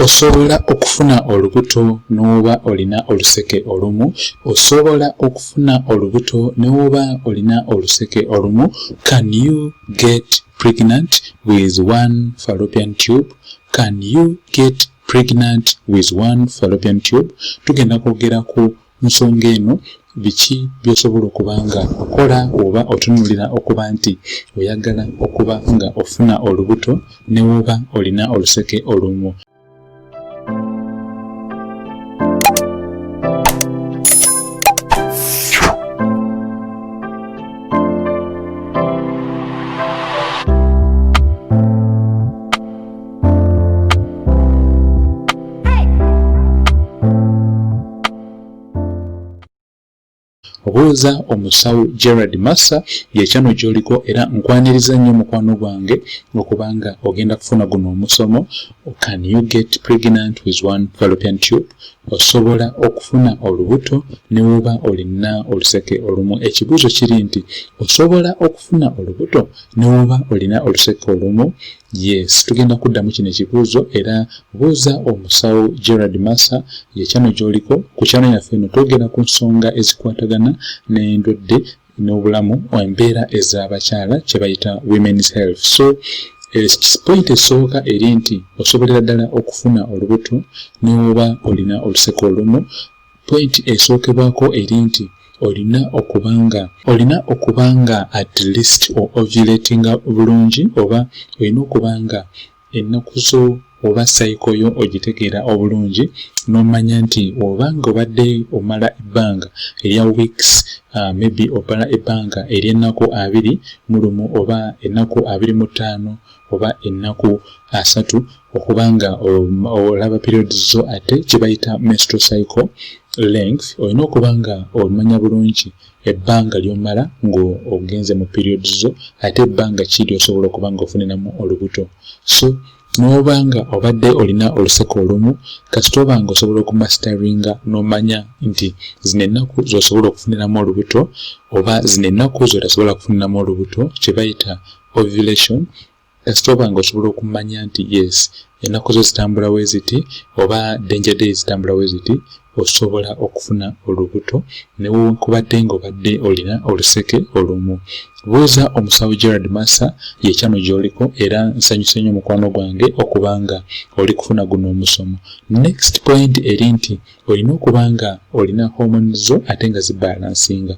osobola okufuna olubuto n'oba olina oluseke olumu. Osobola okufuna olubuto n'oba olina oluseke olumu. Can you get pregnant with one fallopian tube? Can you get pregnant with one fallopian tube? Tugenda kwogera ku nsonga eno, biki byosobola okubanga okola oba otunulira okuba nti oyagala okuba nga ofuna olubuto ne woba olina oluseke olumu. Obuuza omusawo Gerard Massa yekyano gyoliko era nkwaniriza nnyo mukwano gwange okubanga ogenda kufuna guno omusomo. Can you get pregnant with one fallopian tube? Osobola okufuna olubuto ne woba olina oluseke olumu. Ekibuuzo kiri nti osobola okufuna olubuto ne woba olina oluseke olumu? Yes, tugenda kuddamu kino ekibuuzo era buuza omusawo Gerard Massa yekyano gyoliko. Ku kyano yaffe eno twogera ku nsonga ezikwatagana n'endwadde n'obulamu embeera ez'abakyala kye bayita women's health. So point esooka eri nti osobolera ddala okufuna olubuto ne woba olina oluseke olumu. Point esookebwako eri nti olina okubanga at least ovulating bulungi, oba olina okubanga ennaku zo oba cycle yo ogitegeera obulungi n'omanya nti obanga obadde omala ebbanga erya weeks, maybe omala ebbanga ery'ennaku 21 oba ennaku 25 oba ennaku 3 okubanga olaba periods zo ate kye bayita menstrual cycle length, olina okubanga omanya bulungi ebbanga ly'omala ng'ogenze mu periods zo ate ebbanga ki ly'osobola okubanga ofuniramu olubuto. So n'obanga obadde olina oluseke olumu, kasita obanga osobola okumastaringa n'omanya nti zino ennaku z'osobola okufuniramu olubuto oba zino ennaku z'otasobola kufuniramu olubuto kye bayita ovulation, kasita obanga osobola okumanya nti yes ennaku zo zitambula we ziti oba danger days zitambula we ziti, osobola okufuna olubuto newankubadde ng'obadde olina oluseke olumu. Buuza omusawo Gerard Massa yekyano gyoliko era nsanyuse nnyo mukwano gwange okubanga oli kufuna guno omusomo. Next point eri nti olina okubanga olina hormones zo ate nga zibalansinga.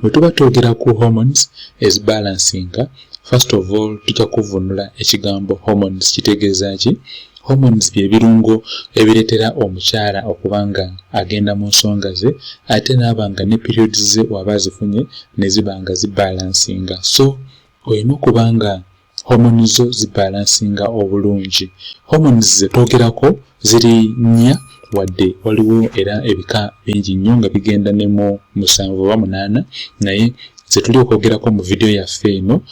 Bwe tuba twogera ku hormones ezibalansinga, first of all tujja kuvunula ekigambo hormones kitegeeza ki. Hormones bye birungo ebireetera omukyala okubanga agenda mu nsonga ze ate n'abanga ne periods ze waba zifunye ne zibanga zibalansinga. So olina okubanga hormones zo zibalansinga obulungi. Hormones ze twogerako ziri 4 wadde waliwo era ebika bingi nnyo nga bigenda ne mu 7 oba 8 naye ze tuli okwogerako mu video yaffe eno.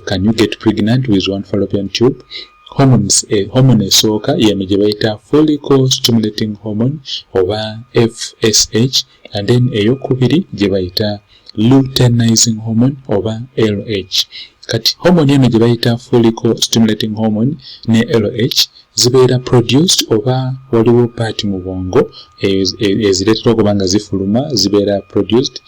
Can you get pregnant with one fallopian tube? Hormone esooka yeno gye bayita follicle stimulating hormone oba FSH, and then eyokubiri gye bayita luteinizing hormone oba LH. Kati hormone yeno gye bayita follicle stimulating hormone ne LH zibeera produced oba waliwo part mu bwongo ezireetera okubanga zifuluma zibeera produced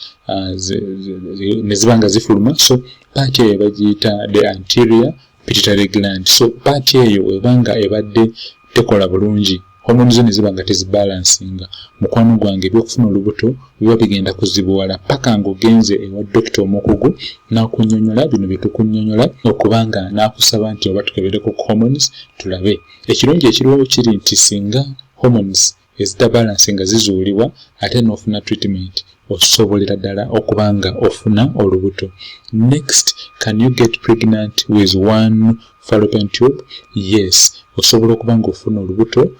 ne zibanga zifuluma. So part eyo bagiyita the anterior pituitary gland. So part eyo webanga ebadde tekola bulungi, hormones zo ne zibanga tezibalansinga, mukwano gwange ebyokufuna olubuto biba bigenda kuzibuwala paka ng'ogenze ewa dokita omukugu n'akunnyonnyola bino bye tukunnyonnyola okubanga n'akusaba nti oba tukebereko ku hormones tulabe. Ekirungi ekiriwo kiri nti singa hormones ezitabalansinga zizuulibwa ate n'ofuna treatment osobolera ddala okubanga ofuna olubuto. Next, can you get pregnant with one fallopian tube? Yes, osobola okubanga ofuna olubuto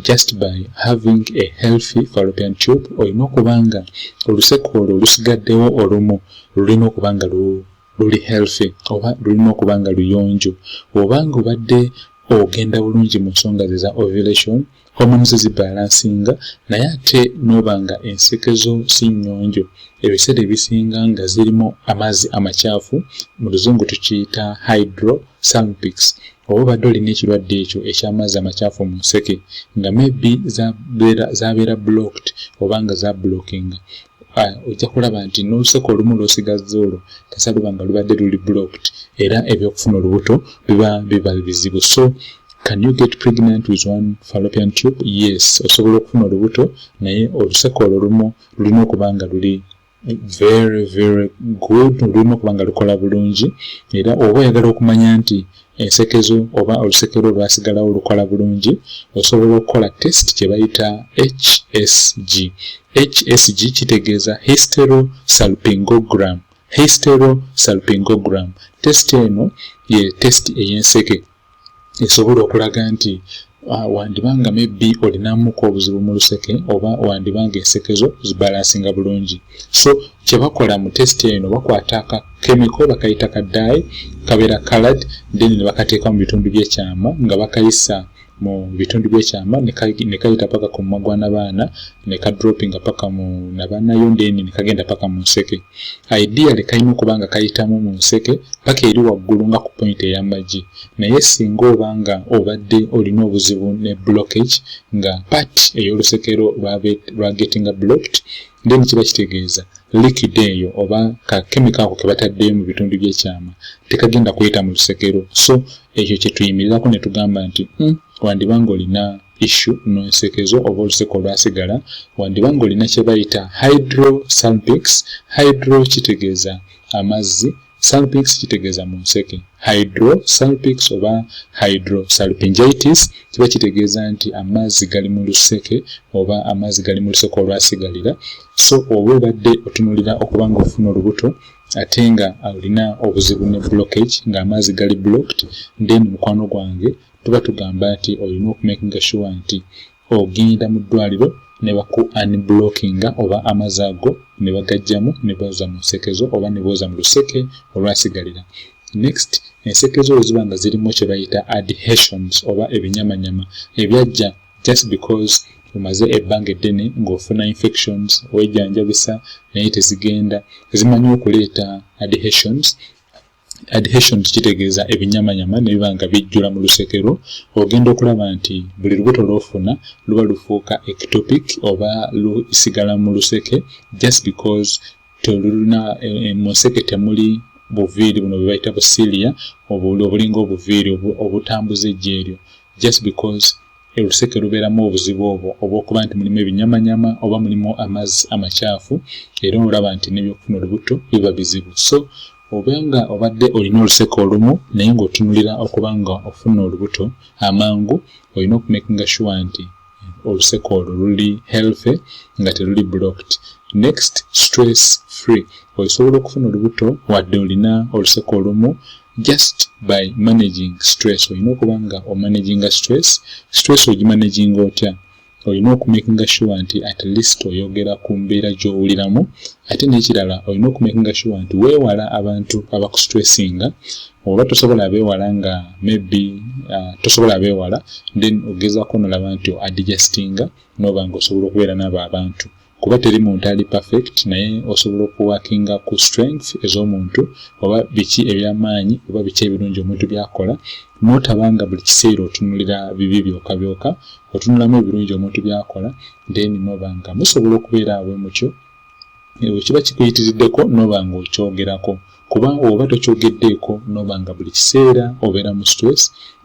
just by having a healthy fallopian tube. Olina okubanga oluseke olwo olusigaddewo olumu lulina okubanga luli healthy oba lulina okubanga luyonjo. Obanga obadde ogenda bulungi mu nsonga za ovulation, hormones zibalansinga, naye ate noba nga ensekezo si nnyonjo, ebiseera ebisinga nga zirimu amazzi amacaafu, mu luzungu tukiyita hydrosalpinx. Oba obadde olina ekirwadde ekyo eky'amazzi amacaafu mu nseke nga maybe zabeera blocked oba nga zablockinga, ojja kulaba nti n'oluseke olumu lw'osigazza olwo tasaluba nga lubadde luli blocked, era ebyokufuna olubuto biba bizibu. So can you get pregnant with one fallopian tube? Yes, osobola okufuna olubuto, naye oluseke olwo lumu lulina okuba nga luli very very good, lulina okuba nga lukola bulungi, era oba oyagala okumanya nti ensekezo oba olusekero lwasigalawo lukola bulungi, osobola okukola test gye bayita HSG. HSG kitegeeza hysterosalpingogram. Hysterosalpingogram. Test eno ye test ey'enseke esobola okulaga nti wandibanga maybe olinamuko obuzibu mu luseke oba wandibanga ensekezo zibalansinga bulungi. So kyebakola mu test eno bakwata aka chemical bakayita ka dye, kabeera colored, then ne bakateeka mu bitundu by'ekyama nga bakayisa mu bitundu by'ekyama ne kayita paka ku mumwa n'abaana ne ka droppinga paka mu nabaanayo, then ne kagenda paka mu nseke. Ideally kalina okuba nga kayitamu mu nseke paka eri waggulu nga ku point ey'amagi, naye singa obanga obadde olina obuzibu ne blockage nga part ey'olusekero lwagetinga blocked, then kiba kitegeeza liquid eyo oba ka chemical ako ke bataddeyo mu bitundu by'ekyama tekagenda kuyita mu lusekero. So ekyo kye tuyimirirako ne tugamba nti wandibanga olina issue n'ensekezo oba oluseke olwasigala, wandibanga olina kye bayita hydrosalpinx. Hydro kitegeeza amazzi, salpinx kitegeeza mu nseke. Hydrosalpinx oba hydrosalpingitis kiba kitegeeza nti amazzi gali mu luseke oba amazzi gali mu luseke olwasigalira. So oba obadde otunulira okuba nga ofuna olubuto ate nga olina obuzibu ne blockage nga amazzi gali blocked, then mukwano gwange tuba tugamba nti olina okumakinga sure nti ogenda mu ddwaliro ne baku unblockinga oba amazzi ago ne bagajjamu ne booza mu nsekezo oba ne booza mu luseke olwasigalira. Next, ensekezo eziba nga zirimu kye bayita adhesions oba ebinyamanyama ebyajja just because umaze ebbanga eddene ng'ofuna infections wejjanjabisa naye tezigenda, zimanyi okuleeta adhesions. Adhesions kitegeeza ebinyamanyama ne biba nga bijjula mu lusekero, ogenda okulaba nti buli lubuto lw'ofuna luba lufuuka ectopic oba lusigala mu luseke just because tolulina mu nseke temuli buviiri buno bwe bayita busilia obulinga obuviiri obutambuza ejje eryo, just because oluseke lubeeramu obuzibu obwo obw'okuba nti mulimu ebinyamanyama oba mulimu amazzi amacaafu, era olaba nti n'ebyokufuna olubuto biba bizibu. So obanga obadde olina oluseke olumu naye ng'otunulira okuba nga ofuna olubuto amangu, olina okumakinga sure nti oluseke olwo luli healthy nga teruli blocked. Next, stress free. Osobola okufuna olubuto wadde olina oluseke olumu just by managing stress. Olina okuba nga omanaginga stress. Stress ogimanaginga otya? Olina okumakinga sure nti at least oyogera ku mbeera gy'owuliramu, ate n'ekirala olina okumakinga sure nti weewala abantu abakustrесsinga, oba tosobola abeewala nga maybe tosobola abeewala, then ogezaako n'olaba nti adjustinga n'oba nga osobola okubeera n'abo abantu. Kuba teri muntu ali perfect, naye osobola okuwakinga ku strength ez'omuntu oba biki ebyamaanyi oba biki ebirungi omuntu byakola, n'otabanga buli kiseera otunulira bibi byokka byokka, otunulamu ebirungi omuntu byakola, then n'oba nga musobola okubeera awe mukyo kiba kikuyitiriddeko n'oba nga okyogerako. Kuba oba tokyogeddeeko n'oba nga buli kiseera obeera mu stress,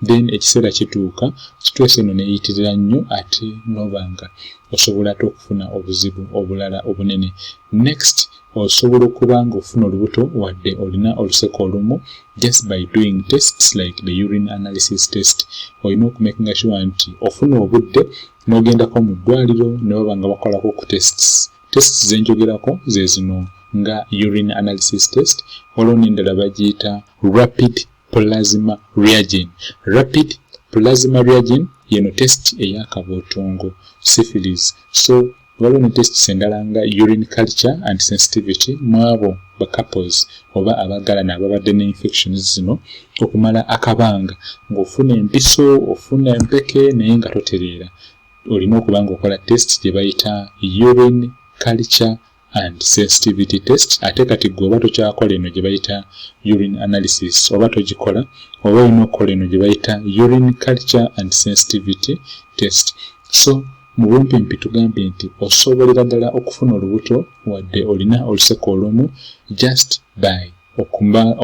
then ekiseera kituuka stress eno neeyitirira nnyo ate n'oba nga osobola okufuna obuzibu obulala obunene. Next, osobola okuba nga ofuna olubuto wadde olina oluseke olumu just by doing tests like the urine analysis test. Olina okumakinga sure nti ofuna obudde n'ogendako mu ddwaliro ne baba nga bakolako ku tests. Tests zenjogerako ze zino nga urine analysis test, waliwo n'endala bagiyita rapid plasma reagin. Rapid plasma reagin yeno test ey'akabootongo syphilis. So waliwo ne tests endala nga urine culture and sensitivity mwabo ba couples oba abagalana ababadde ne infections zino okumala akabanga ng'ofuna empiso ofuna empeke naye nga totereera olina okuba nga okola test gye bayita urine culture and sensitivity test. Ate kati gwe oba tokyakola eno gye bayita urine analysis oba togikola oba olina okukola eno gye bayita urine culture and sensitivity test. So mu bumpimpi tugambye nti osobolera ddala okufuna olubuto wadde olina oluseko olumu just by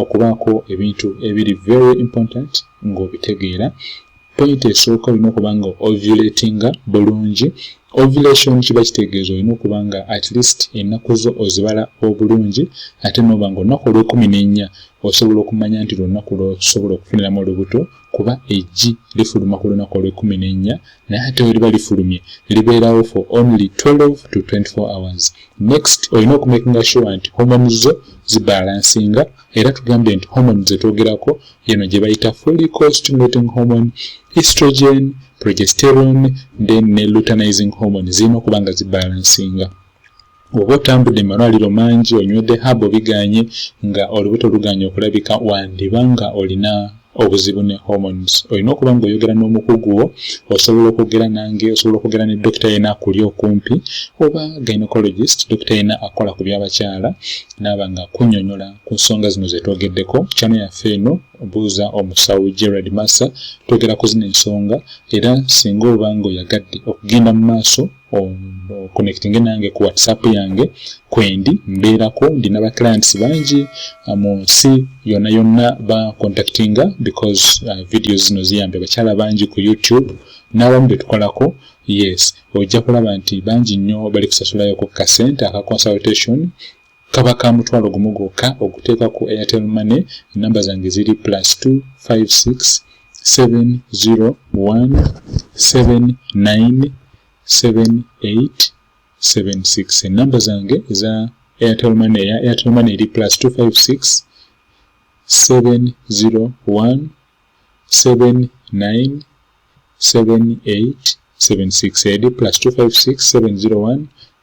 okubaako ebintu ebiri very important ng'obitegeera. Point esooka olina okuba nga ovulatinga bulungi. Ovulation kiba kitegeeza olina okuba nga at least ennaku zo ozibala obulungi ate n'oba nga olunaku olw'14 osobola okumanya nti lunaku lw'osobola okufuniramu olubuto kuba eggi lifuluma ku lunaku olw'14 naye ate we liba lifulumye libeerawo for only 12 to 24 hours. Next olina okumakinga sure nti hormones zo zibalansinga era tugambye nti hormones zetwogerako yeno gye bayita follicle stimulating hormone, estrogen, progesterone, then ne luteinizing hormone zirina okuba nga zibalansinga. Oba otambudde mu malwaliro mangi onywedde habo biganye nga olubuto luganye okulabika wandiba nga olina obuzibu ne hormones. Olina okuba nga oyogera n'omukugu wo, osobola okwogera nange, osobola okwogera ne dokita yena akuli okumpi oba gynecologist, dokita yena akola ku by'abakyala n'aba nga kunnyonnyola ku nsonga zino zetwogeddeko. Channel yaffe eno buuza omusawo Gerard Massa twogera ku zino ensonga era singa oba nga oyagadde okugenda mu maaso connecting nange ku WhatsApp yange kwendi mbeerako ndina ba clients bangi mu nsi yonna ba contactinga because videos zino ziyambye abakyala bangi ku YouTube n'abamu betukolako. Yes, ojja kulaba nti bangi nnyo bali kusasulayo ku kasente aka consultation kaba ka mutwalo gumu gwokka okuteeka ku Airtel Money. Namba zange ziri +256 701 79 7876. Namba zange za Airtel Money ya Airtel Money eri +256 701 79 7876 eri +256 701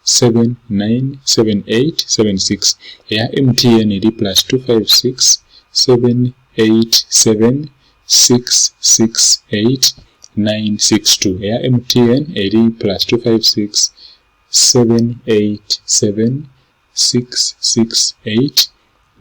797876. Ya MTN eri +256 787 668 962. Ya MTN eri +256 787 668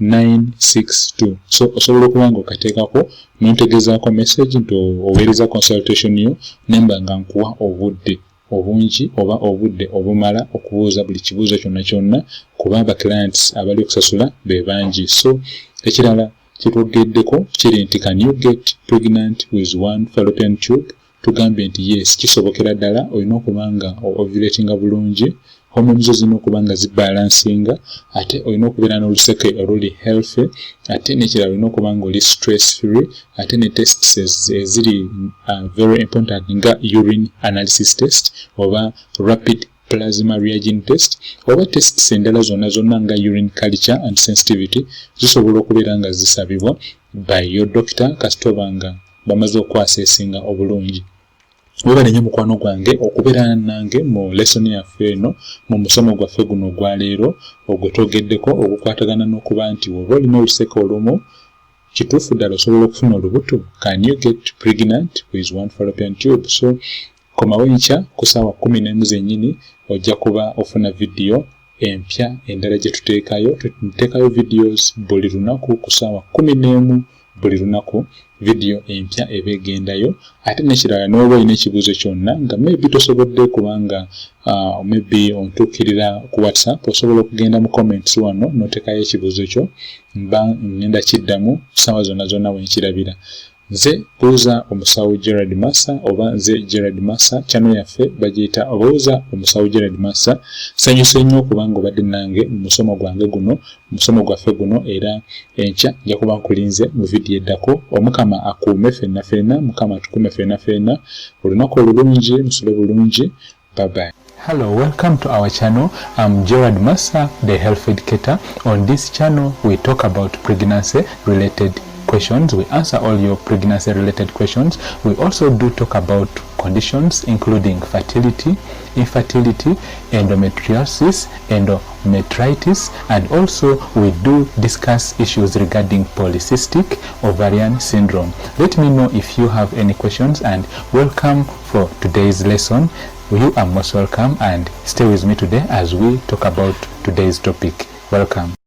962. So osobola okuba nga okateekako n'ontegezaako message nti oweereza consultation yo nemba nga nkuwa obudde obungi oba obudde obumala okubuuza buli kibuuzo kyonna kuba aba clients abali okusasula be bangi. So ekirala kitwogeddeko kiri nti can you get pregnant with one fallopian tube? Tugambye nti yes, kisobokera ddala. Olina okuba nga ovulatinga bulungi, hormones zo zirina okuba nga zibalansinga, ate olina okubeera n'oluseke oluli healthy, ate n'ekirala olina okuba nga oli stress free, ate ne tests eziri very important nga urine analysis test oba rapid plasma reagent test oba tests endala zonna nga urine culture and sensitivity zisobola okubeera nga zisabibwa by your doctor kasitoba nga bamaze okwasesinga obulungi. Webale nnyo mukwano gwange okubeera nange mu lesson yaffe eno mu musomo gwaffe guno gwa leero ogwetwogeddeko ogukwatagana n'okuba nti woba olina oluseke olumu kituufu ddala osobola okufuna olubuto. Can you get pregnant with one fallopian tube? So komawo enkya ku ssaawa 11 zennyini ojja kuba ofuna video empya endala gye tuteekayo videos buli lunaku ku ssaawa 11 buli lunaku video empya ebegendayo. Ate n'ekirala n'oba olina ekibuuzo kyonna nga maybe tosobodde kubanga maybe ontuukirira ku WhatsApp osobola okugenda mu comments wano n'oteekayo ekibuuzo kyo mba ngenda kiddamu ssaawa zonna wenkirabira. Nze buuza omusawo Gerard Massa oba nze Gerard Massa, channel yaffe bagiyita buuza omusawo Gerard Massa. Sanyuse nnyo okubanga obadde nange mu musomo gwange guno, musomo gwaffe guno, era enkya nja kuba nkulinze mu video eddako. Omukama akuume ffenna, Mukama atukuume ffenna. Olunaku olulungi, musule bulungi. Bye bye. Hello, welcome to our channel. I'm Gerard Massa, the health educator. On this channel, we talk about pregnancy related questions. We answer all your pregnancy related questions. We also do talk about conditions including fertility, infertility, endometriosis, endometritis, and also we do discuss issues regarding polycystic ovarian syndrome. Let me know if you have any questions, and welcome for today's lesson. You are most welcome, and stay with me today as we talk about today's topic. Welcome.